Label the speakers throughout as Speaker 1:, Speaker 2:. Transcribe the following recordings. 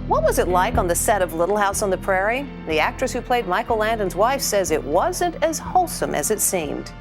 Speaker 1: What was it like on the set of Little House on the Prairie? The actress who played Michael Landon's wife says it wasn't as wholesome as it seemed.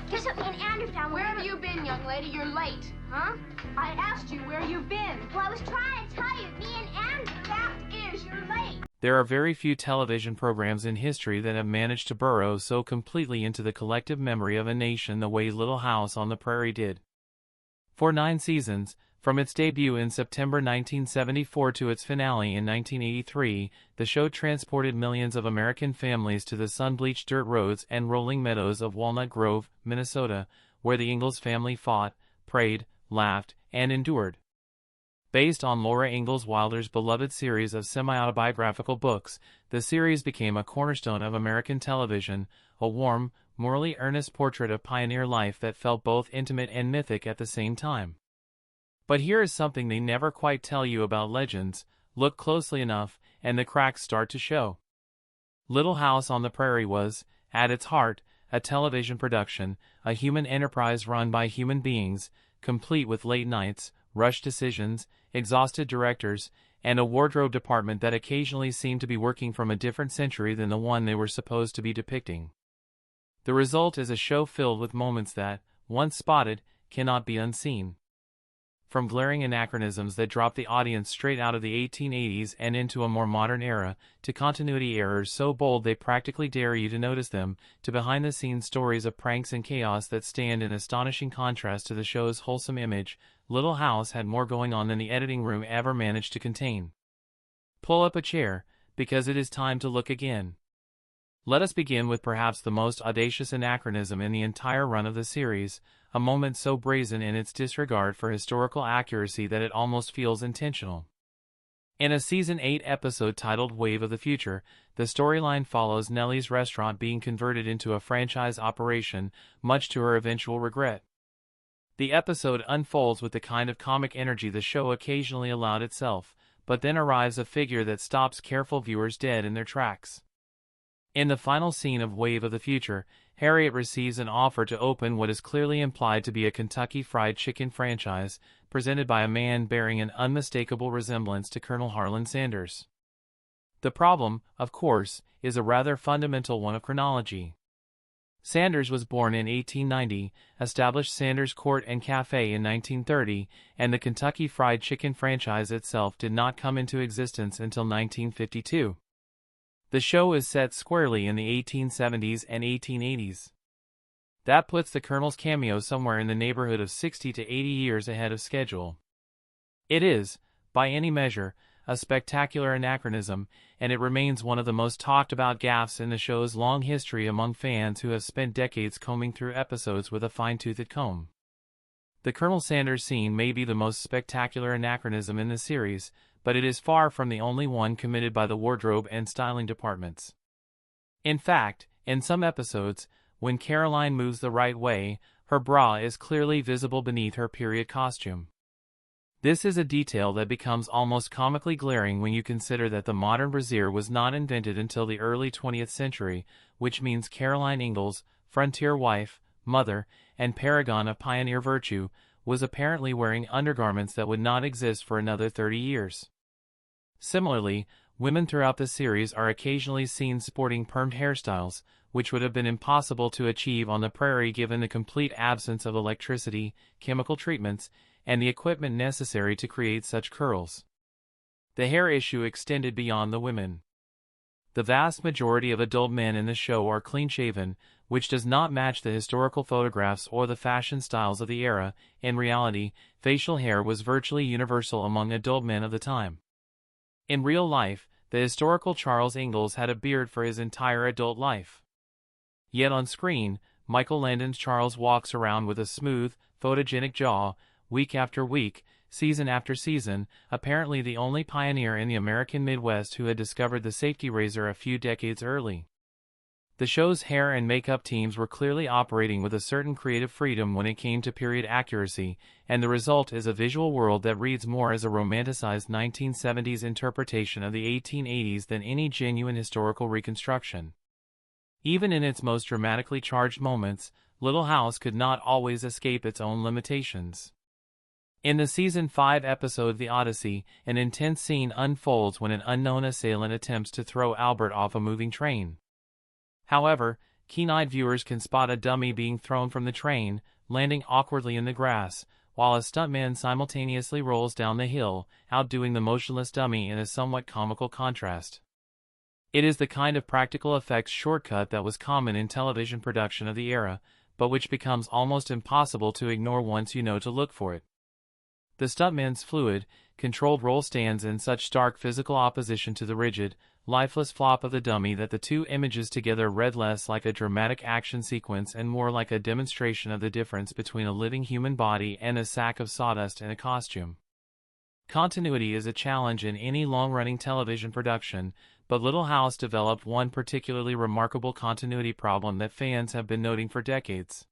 Speaker 2: Guess what me and Andrew found? Where have you been, young lady? You're late. Huh? I asked you where you've been. Well, I was trying to tell you, me and Andrew. Fact is, you're late.
Speaker 3: There are very few television programs in history that have managed to burrow so completely into the collective memory of a nation the way Little House on the Prairie did. For 9 seasons, from its debut in September 1974 to its finale in 1983, the show transported millions of American families to the sun-bleached dirt roads and rolling meadows of Walnut Grove, Minnesota, where the Ingalls family fought, prayed, laughed, and endured. Based on Laura Ingalls Wilder's beloved series of semi-autobiographical books, the series became a cornerstone of American television, a warm, morally earnest portrait of pioneer life that felt both intimate and mythic at the same time. But here is something they never quite tell you about legends. Look closely enough, and the cracks start to show. Little House on the Prairie was, at its heart, a television production, a human enterprise run by human beings, complete with late nights, rushed decisions, exhausted directors, and a wardrobe department that occasionally seemed to be working from a different century than the one they were supposed to be depicting. The result is a show filled with moments that, once spotted, cannot be unseen. From glaring anachronisms that drop the audience straight out of the 1880s and into a more modern era, to continuity errors so bold they practically dare you to notice them, to behind-the-scenes stories of pranks and chaos that stand in astonishing contrast to the show's wholesome image, Little House had more going on than the editing room ever managed to contain. Pull up a chair, because it is time to look again. Let us begin with perhaps the most audacious anachronism in the entire run of the series, a moment so brazen in its disregard for historical accuracy that it almost feels intentional. In a Season 8 episode titled Wave of the Future, the storyline follows Nellie's restaurant being converted into a franchise operation, much to her eventual regret. The episode unfolds with the kind of comic energy the show occasionally allowed itself, but then arrives a figure that stops careful viewers dead in their tracks. In the final scene of Wave of the Future, Harriet receives an offer to open what is clearly implied to be a Kentucky Fried Chicken franchise, presented by a man bearing an unmistakable resemblance to Colonel Harlan Sanders. The problem, of course, is a rather fundamental one of chronology. Sanders was born in 1890, established Sanders Court and Cafe in 1930, and the Kentucky Fried Chicken franchise itself did not come into existence until 1952. The show is set squarely in the 1870s and 1880s. That puts the Colonel's cameo somewhere in the neighborhood of 60 to 80 years ahead of schedule. It is, by any measure, a spectacular anachronism, and it remains one of the most talked about gaffes in the show's long history among fans who have spent decades combing through episodes with a fine-toothed comb. The Colonel Sanders scene may be the most spectacular anachronism in the series, but it is far from the only one committed by the wardrobe and styling departments. In fact, in some episodes, when Caroline moves the right way, her bra is clearly visible beneath her period costume. This is a detail that becomes almost comically glaring when you consider that the modern brassiere was not invented until the early 20th century, which means Caroline Ingalls, frontier wife, mother, and paragon of pioneer virtue, was apparently wearing undergarments that would not exist for another 30 years. Similarly, women throughout the series are occasionally seen sporting permed hairstyles, which would have been impossible to achieve on the prairie given the complete absence of electricity, chemical treatments, and the equipment necessary to create such curls. The hair issue extended beyond the women. The vast majority of adult men in the show are clean-shaven, which does not match the historical photographs or the fashion styles of the era. In reality, facial hair was virtually universal among adult men of the time. In real life, the historical Charles Ingalls had a beard for his entire adult life. Yet on screen, Michael Landon's Charles walks around with a smooth, photogenic jaw, week after week, season after season, apparently the only pioneer in the American Midwest who had discovered the safety razor a few decades early. The show's hair and makeup teams were clearly operating with a certain creative freedom when it came to period accuracy, and the result is a visual world that reads more as a romanticized 1970s interpretation of the 1880s than any genuine historical reconstruction. Even in its most dramatically charged moments, Little House could not always escape its own limitations. In the Season 5 episode The Odyssey, an intense scene unfolds when an unknown assailant attempts to throw Albert off a moving train. However, keen-eyed viewers can spot a dummy being thrown from the train, landing awkwardly in the grass, while a stuntman simultaneously rolls down the hill, outdoing the motionless dummy in a somewhat comical contrast. It is the kind of practical effects shortcut that was common in television production of the era, but which becomes almost impossible to ignore once you know to look for it. The stuntman's fluid, controlled roll stands in such stark physical opposition to the rigid, lifeless flop of the dummy that the two images together read less like a dramatic action sequence and more like a demonstration of the difference between a living human body and a sack of sawdust in a costume. Continuity is a challenge in any long-running television production, but Little House developed one particularly remarkable continuity problem that fans have been noting for decades.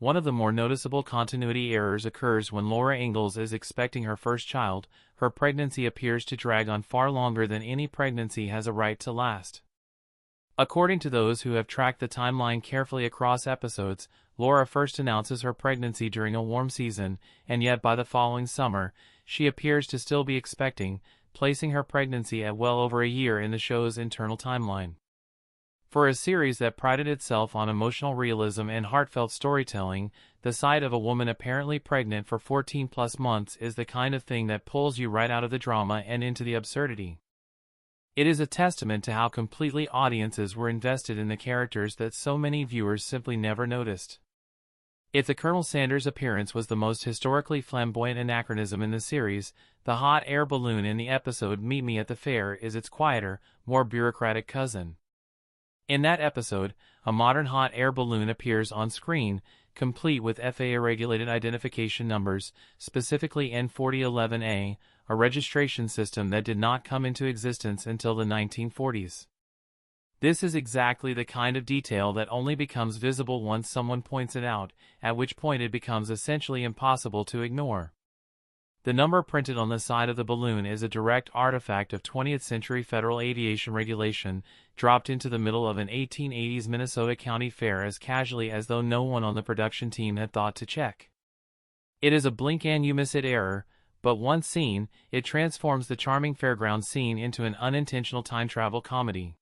Speaker 3: One of the more noticeable continuity errors occurs when Laura Ingalls is expecting her first child. Her pregnancy appears to drag on far longer than any pregnancy has a right to last. According to those who have tracked the timeline carefully across episodes, Laura first announces her pregnancy during a warm season, and yet by the following summer, she appears to still be expecting, placing her pregnancy at well over a year in the show's internal timeline. For a series that prided itself on emotional realism and heartfelt storytelling, the sight of a woman apparently pregnant for 14+ months is the kind of thing that pulls you right out of the drama and into the absurdity. It is a testament to how completely audiences were invested in the characters that so many viewers simply never noticed. If the Colonel Sanders appearance was the most historically flamboyant anachronism in the series, the hot air balloon in the episode Meet Me at the Fair is its quieter, more bureaucratic cousin. In that episode, a modern hot air balloon appears on screen, complete with FAA-regulated identification numbers, specifically N4011A, a registration system that did not come into existence until the 1940s. This is exactly the kind of detail that only becomes visible once someone points it out, at which point it becomes essentially impossible to ignore. The number printed on the side of the balloon is a direct artifact of 20th century federal aviation regulation, dropped into the middle of an 1880s Minnesota county fair as casually as though no one on the production team had thought to check. It is a blink and you miss it error, but once seen, it transforms the charming fairground scene into an unintentional time travel comedy.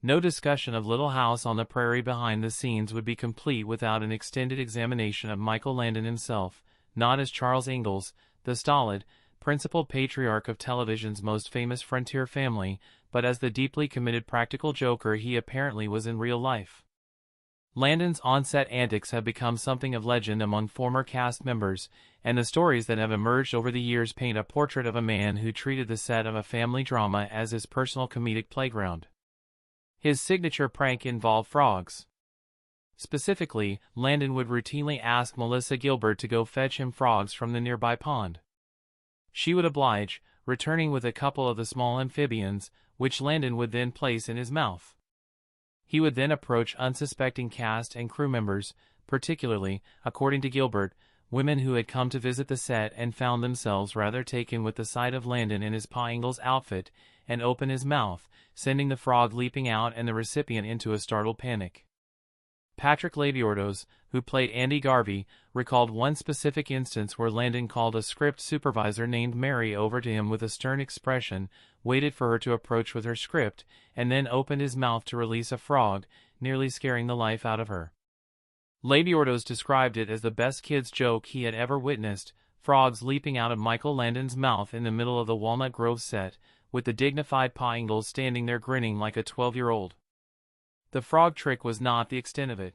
Speaker 3: No discussion of Little House on the Prairie behind the scenes would be complete without an extended examination of Michael Landon himself, not as Charles Ingalls, the stolid, principled patriarch of television's most famous frontier family, but as the deeply committed practical joker he apparently was in real life. Landon's on-set antics have become something of legend among former cast members, and the stories that have emerged over the years paint a portrait of a man who treated the set of a family drama as his personal comedic playground. His signature prank involved frogs. Specifically, Landon would routinely ask Melissa Gilbert to go fetch him frogs from the nearby pond. She would oblige, returning with a couple of the small amphibians, which Landon would then place in his mouth. He would then approach unsuspecting cast and crew members, particularly, according to Gilbert, women who had come to visit the set and found themselves rather taken with the sight of Landon in his Pa Ingalls outfit, and open his mouth, sending the frog leaping out and the recipient into a startled panic. Patrick Labyordos, who played Andy Garvey, recalled one specific instance where Landon called a script supervisor named Mary over to him with a stern expression, waited for her to approach with her script, and then opened his mouth to release a frog, nearly scaring the life out of her. Labyordos described it as the best kid's joke he had ever witnessed, frogs leaping out of Michael Landon's mouth in the middle of the Walnut Grove set, with the dignified Pa Ingalls standing there grinning like a 12-year-old. The frog trick was not the extent of it.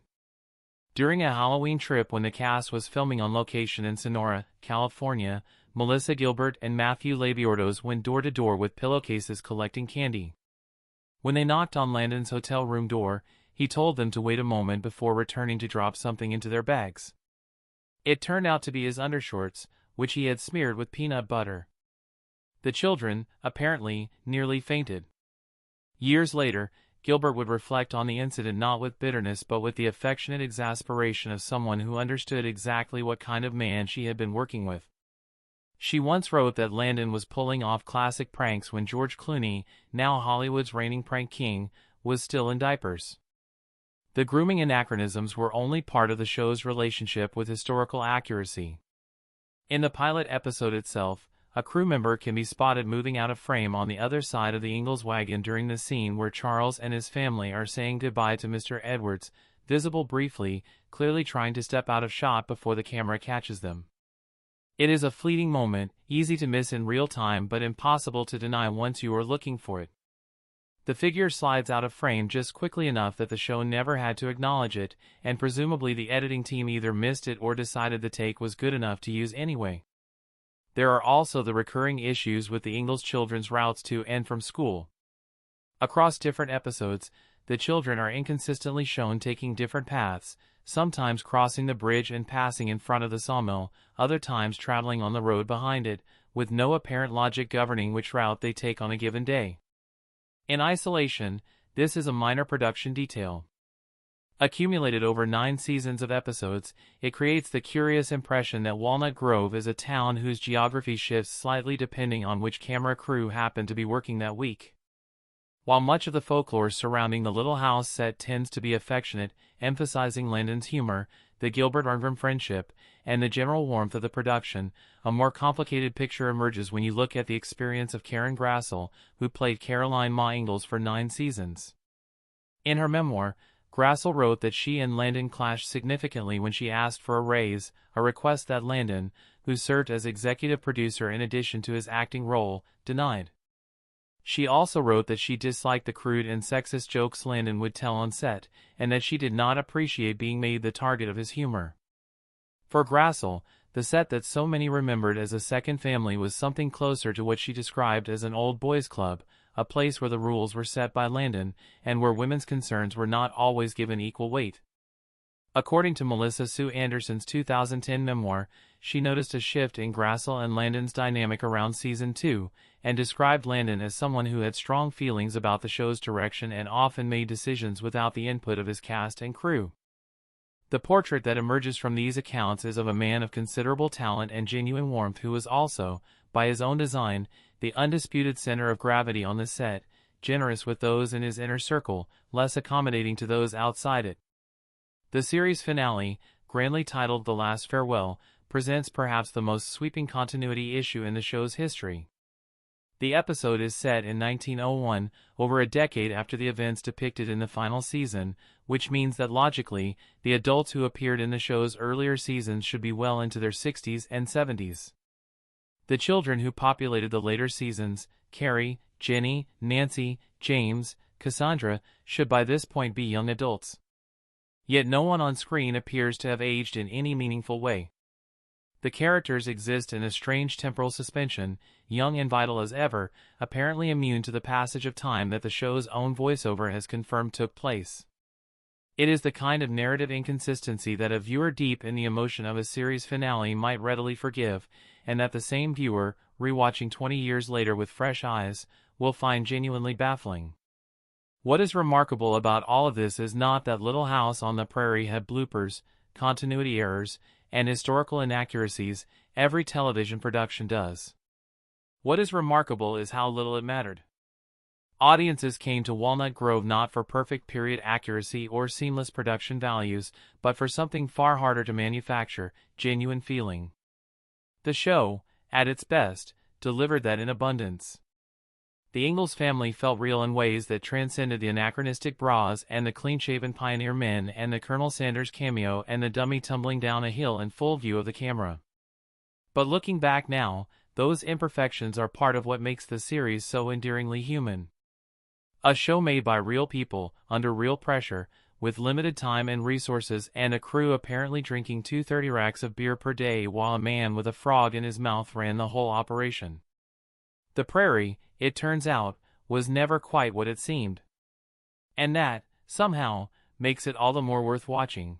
Speaker 3: During a Halloween trip when the cast was filming on location in Sonora, California, Melissa Gilbert and Matthew Labyordos went door to door with pillowcases collecting candy. When they knocked on Landon's hotel room door, he told them to wait a moment before returning to drop something into their bags. It turned out to be his undershorts, which he had smeared with peanut butter. The children, apparently, nearly fainted. Years later, Gilbert would reflect on the incident not with bitterness but with the affectionate exasperation of someone who understood exactly what kind of man she had been working with. She once wrote that Landon was pulling off classic pranks when George Clooney, now Hollywood's reigning prank king, was still in diapers. The grooming anachronisms were only part of the show's relationship with historical accuracy. In the pilot episode itself, a crew member can be spotted moving out of frame on the other side of the Ingalls wagon during the scene where Charles and his family are saying goodbye to Mr. Edwards, visible briefly, clearly trying to step out of shot before the camera catches them. It is a fleeting moment, easy to miss in real time but impossible to deny once you are looking for it. The figure slides out of frame just quickly enough that the show never had to acknowledge it, and presumably the editing team either missed it or decided the take was good enough to use anyway. There are also the recurring issues with the Ingalls children's routes to and from school. Across different episodes, the children are inconsistently shown taking different paths, sometimes crossing the bridge and passing in front of the sawmill, other times traveling on the road behind it, with no apparent logic governing which route they take on a given day. In isolation, this is a minor production detail. Accumulated over 9 seasons of episodes, it creates the curious impression that Walnut Grove is a town whose geography shifts slightly depending on which camera crew happen to be working that week. While much of the folklore surrounding the Little House set tends to be affectionate, emphasizing Landon's humor, the Gilbert-Arngrim friendship, and the general warmth of the production, a more complicated picture emerges when you look at the experience of Karen Grassel, who played Caroline Ma Ingalls for 9 seasons. In her memoir, Grassel wrote that she and Landon clashed significantly when she asked for a raise, a request that Landon, who served as executive producer in addition to his acting role, denied. She also wrote that she disliked the crude and sexist jokes Landon would tell on set, and that she did not appreciate being made the target of his humor. For Grassel, the set that so many remembered as a second family was something closer to what she described as an old boys' club, a place where the rules were set by Landon, and where women's concerns were not always given equal weight. According to Melissa Sue Anderson's 2010 memoir, she noticed a shift in Grassel and Landon's dynamic around season 2, and described Landon as someone who had strong feelings about the show's direction and often made decisions without the input of his cast and crew. The portrait that emerges from these accounts is of a man of considerable talent and genuine warmth who was also, by his own design, the undisputed center of gravity on the set, generous with those in his inner circle, less accommodating to those outside it. The series finale, grandly titled The Last Farewell, presents perhaps the most sweeping continuity issue in the show's history. The episode is set in 1901, over a decade after the events depicted in the final season, which means that logically, the adults who appeared in the show's earlier seasons should be well into their 60s and 70s. The children who populated the later seasons, Carrie, Jenny, Nancy, James, Cassandra, should by this point be young adults. Yet no one on screen appears to have aged in any meaningful way. The characters exist in a strange temporal suspension, young and vital as ever, apparently immune to the passage of time that the show's own voiceover has confirmed took place. It is the kind of narrative inconsistency that a viewer deep in the emotion of a series finale might readily forgive, and that the same viewer, rewatching 20 years later with fresh eyes, will find genuinely baffling. What is remarkable about all of this is not that Little House on the Prairie had bloopers, continuity errors, and historical inaccuracies. Every television production does. What is remarkable is how little it mattered. Audiences came to Walnut Grove not for perfect period accuracy or seamless production values, but for something far harder to manufacture, genuine feeling. The show, at its best, delivered that in abundance. The Ingalls family felt real in ways that transcended the anachronistic bras and the clean-shaven pioneer men and the Colonel Sanders cameo and the dummy tumbling down a hill in full view of the camera. But looking back now, those imperfections are part of what makes the series so endearingly human. A show made by real people, under real pressure, with limited time and resources and a crew apparently drinking 230 racks of beer per day while a man with a frog in his mouth ran the whole operation. The Prairie, it turns out, was never quite what it seemed. And that, somehow, makes it all the more worth watching.